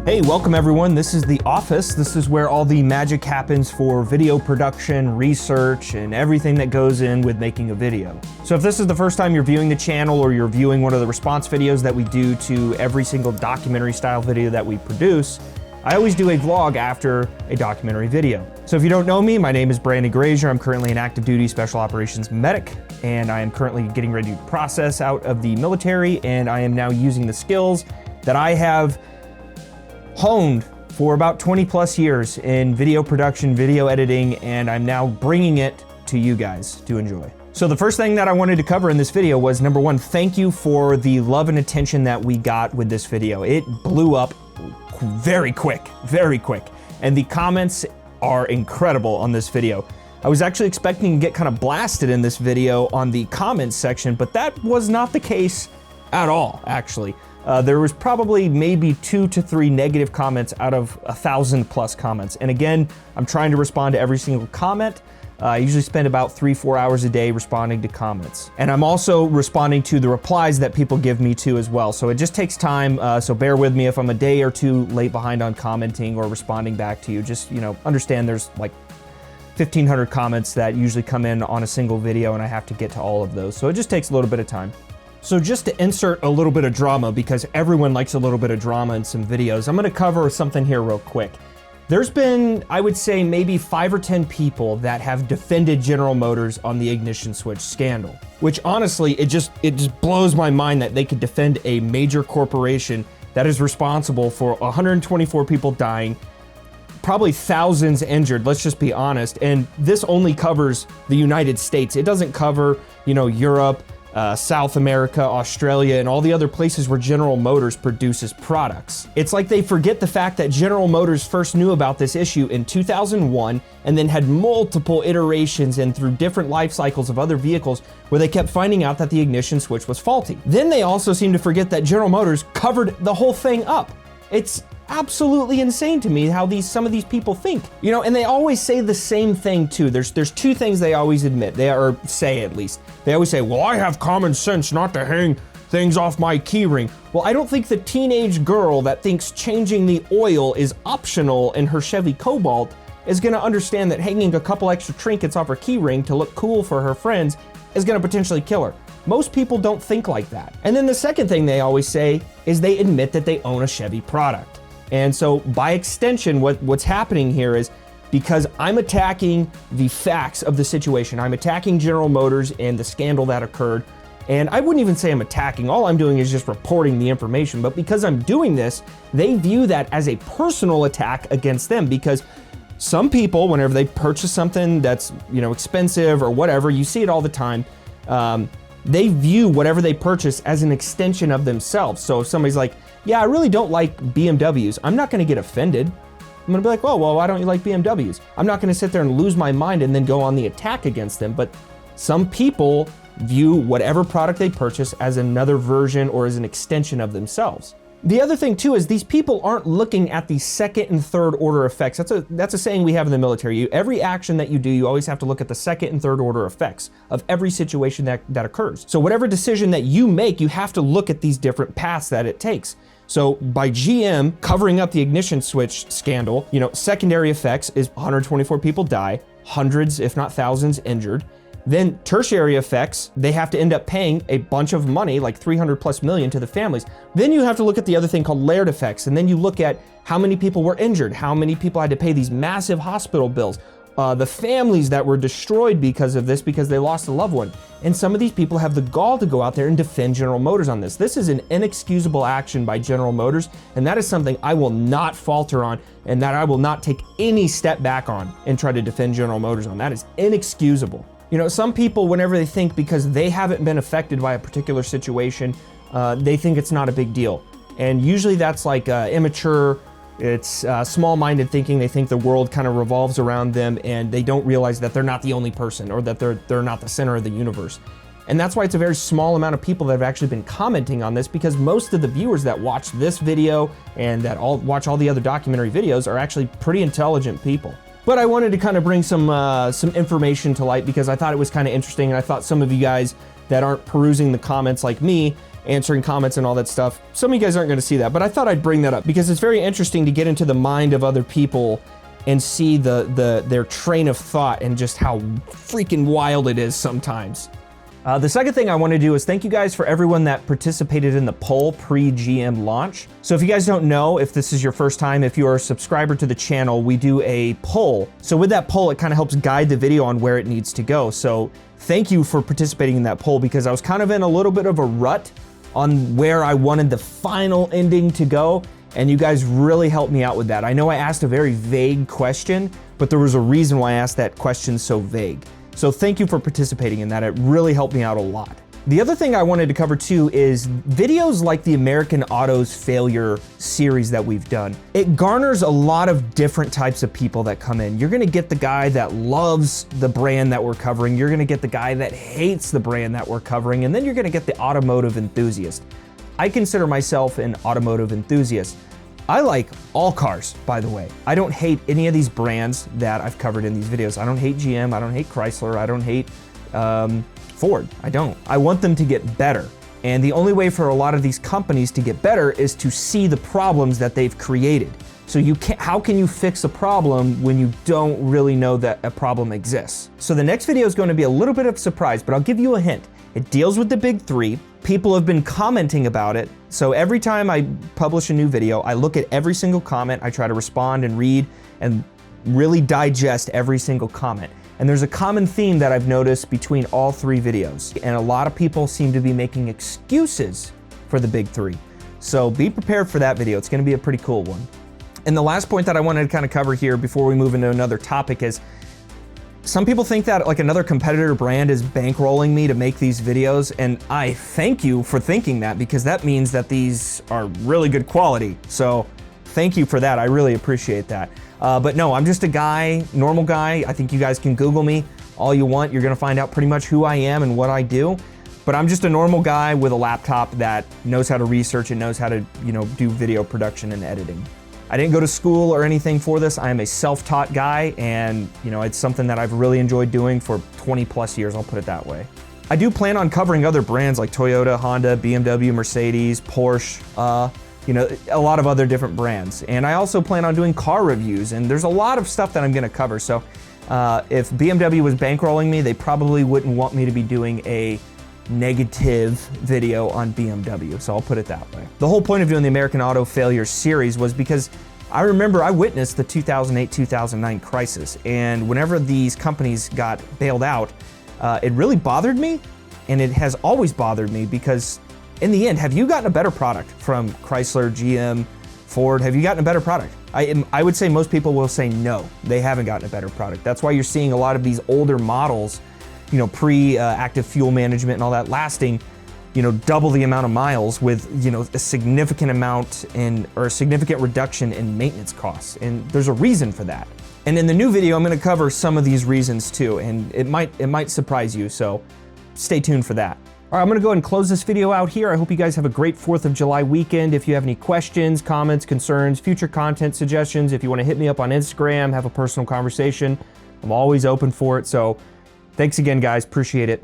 Hey, welcome everyone. This is The Office. This is where all the magic happens for video production, research, and everything that goes in with making a video. So if this is the first time you're viewing the channel or you're viewing one of the response videos that we do to every single documentary style video that we produce, I always do a vlog after a documentary video. So if you don't know me, my name is Brandon Grazier. I'm currently an active duty special operations medic, and I am currently getting ready to process out of the military, and I am now using the skills that I have honed for about 20 plus years in video production, video editing, and I'm now bringing it to you guys to enjoy. So the first thing that I wanted to cover in this video was, number one, thank you for the love and attention that we got with this video. It blew up very quick. And the comments are incredible on this video. I was actually expecting to get kind of blasted in this video on the comments section, but that was not the case at all, actually. There was probably maybe 2 to 3 negative comments out of 1,000 plus comments. And again, I'm trying to respond to every single comment. I usually spend about 3-4 hours a day responding to comments. And I'm also responding to the replies that people give me too as well. So it just takes time, so bear with me if I'm a day or two late behind on commenting or responding back to you. Just, understand there's like 1,500 comments that usually come in on a single video and I have to get to all of those. So it just takes a little bit of time. So just to insert a little bit of drama, because everyone likes a little bit of drama in some videos, I'm gonna cover something here real quick. There's been, I would say, maybe 5 or 10 people that have defended General Motors on the ignition switch scandal, which honestly, it just blows my mind that they could defend a major corporation that is responsible for 124 people dying, probably thousands injured, let's just be honest. And this only covers the United States. It doesn't cover, Europe, South America, Australia, and all the other places where General Motors produces products. It's like they forget the fact that General Motors first knew about this issue in 2001 and then had multiple iterations and through different life cycles of other vehicles where they kept finding out that the ignition switch was faulty. Then they also seem to forget that General Motors covered the whole thing up. It's absolutely insane to me how some of these people think. And they always say the same thing too. There's 2 things they always admit, or say at least. They always say, well, I have common sense not to hang things off my keyring. Well, I don't think the teenage girl that thinks changing the oil is optional in her Chevy Cobalt is gonna understand that hanging a couple extra trinkets off her keyring to look cool for her friends is gonna potentially kill her. Most people don't think like that. And then the second thing they always say is they admit that they own a Chevy product. And so by extension, what's happening here is, because I'm attacking the facts of the situation, I'm attacking General Motors and the scandal that occurred, and I wouldn't even say I'm attacking, all I'm doing is just reporting the information, but because I'm doing this, they view that as a personal attack against them, because some people, whenever they purchase something that's, expensive or whatever, you see it all the time, they view whatever they purchase as an extension of themselves. So if somebody's like, yeah, I really don't like BMWs, I'm not gonna get offended. I'm gonna be like, well, why don't you like BMWs? I'm not gonna sit there and lose my mind and then go on the attack against them. But some people view whatever product they purchase as another version or as an extension of themselves. The other thing too is these people aren't looking at the second and third order effects. That's a saying we have in the military. Every action that you do, you always have to look at the second and third order effects of every situation that occurs. So whatever decision that you make, you have to look at these different paths that it takes. So by GM covering up the ignition switch scandal, secondary effects is 124 people die, hundreds, if not thousands, injured. Then tertiary effects, they have to end up paying a bunch of money, like 300 plus million to the families. Then you have to look at the other thing called layered effects. And then you look at how many people were injured, how many people had to pay these massive hospital bills, the families that were destroyed because of this, because they lost a loved one. And some of these people have the gall to go out there and defend General Motors on this. This is an inexcusable action by General Motors, and that is something I will not falter on, and that I will not take any step back on and try to defend General Motors on. That is inexcusable. Some people, whenever they think because they haven't been affected by a particular situation, they think it's not a big deal. And usually that's like immature, it's small-minded thinking. They think the world kind of revolves around them and they don't realize that they're not the only person or that they're not the center of the universe. And that's why it's a very small amount of people that have actually been commenting on this, because most of the viewers that watch this video and that watch all the other documentary videos are actually pretty intelligent people. But I wanted to kind of bring some information to light because I thought it was kind of interesting, and I thought some of you guys that aren't perusing the comments like me, answering comments and all that stuff, some of you guys aren't going to see that, but I thought I'd bring that up because it's very interesting to get into the mind of other people and see their train of thought and just how freaking wild it is sometimes. The second thing I want to do is thank you guys for everyone that participated in the poll pre-GM launch. So if you guys don't know, if this is your first time, if you are a subscriber to the channel, we do a poll. So with that poll, it kind of helps guide the video on where it needs to go. So thank you for participating in that poll because I was kind of in a little bit of a rut on where I wanted the final ending to go, and you guys really helped me out with that. I know I asked a very vague question, but there was a reason why I asked that question so vague. So thank you for participating in that. It really helped me out a lot. The other thing I wanted to cover too is videos like the American Auto's failure series that we've done. It garners a lot of different types of people that come in. You're gonna get the guy that loves the brand that we're covering. You're gonna get the guy that hates the brand that we're covering. And then you're gonna get the automotive enthusiast. I consider myself an automotive enthusiast. I like all cars, by the way. I don't hate any of these brands that I've covered in these videos. I don't hate GM, I don't hate Chrysler, I don't hate Ford, I don't. I want them to get better. And the only way for a lot of these companies to get better is to see the problems that they've created. So how can you fix a problem when you don't really know that a problem exists? So the next video is going to be a little bit of a surprise, but I'll give you a hint. It deals with the big three. People have been commenting about it. So every time I publish a new video, I look at every single comment. I try to respond and read and really digest every single comment. And there's a common theme that I've noticed between all three videos. And a lot of people seem to be making excuses for the big three. So be prepared for that video. It's going to be a pretty cool one. And the last point that I wanted to kind of cover here before we move into another topic is some people think that like another competitor brand is bankrolling me to make these videos, and I thank you for thinking that because that means that these are really good quality. So thank you for that. I really appreciate that. But no, I'm just a guy, normal guy. I think you guys can Google me all you want. You're gonna find out pretty much who I am and what I do. But I'm just a normal guy with a laptop that knows how to research and knows how to, do video production and editing. I didn't go to school or anything for this. I am a self-taught guy, and it's something that I've really enjoyed doing for 20 plus years, I'll put it that way. I do plan on covering other brands like Toyota, Honda, BMW, Mercedes, Porsche, a lot of other different brands. And I also plan on doing car reviews, and there's a lot of stuff that I'm gonna cover. So if BMW was bankrolling me, they probably wouldn't want me to be doing a negative video on BMW, so I'll put it that way. The whole point of doing the American Auto Failure series was because I remember I witnessed the 2008-2009 crisis, and whenever these companies got bailed out, it really bothered me, and it has always bothered me because in the end, have you gotten a better product from Chrysler, GM, Ford? Have you gotten a better product? I would say most people will say no, they haven't gotten a better product. That's why you're seeing a lot of these older models, pre-active fuel management and all that lasting, double the amount of miles with, a significant amount or a significant reduction in maintenance costs. And there's a reason for that. And in the new video, I'm gonna cover some of these reasons too, and it might surprise you, so stay tuned for that. All right, I'm gonna go ahead and close this video out here. I hope you guys have a great 4th of July weekend. If you have any questions, comments, concerns, future content suggestions, if you wanna hit me up on Instagram, have a personal conversation, I'm always open for it. So thanks again, guys. Appreciate it.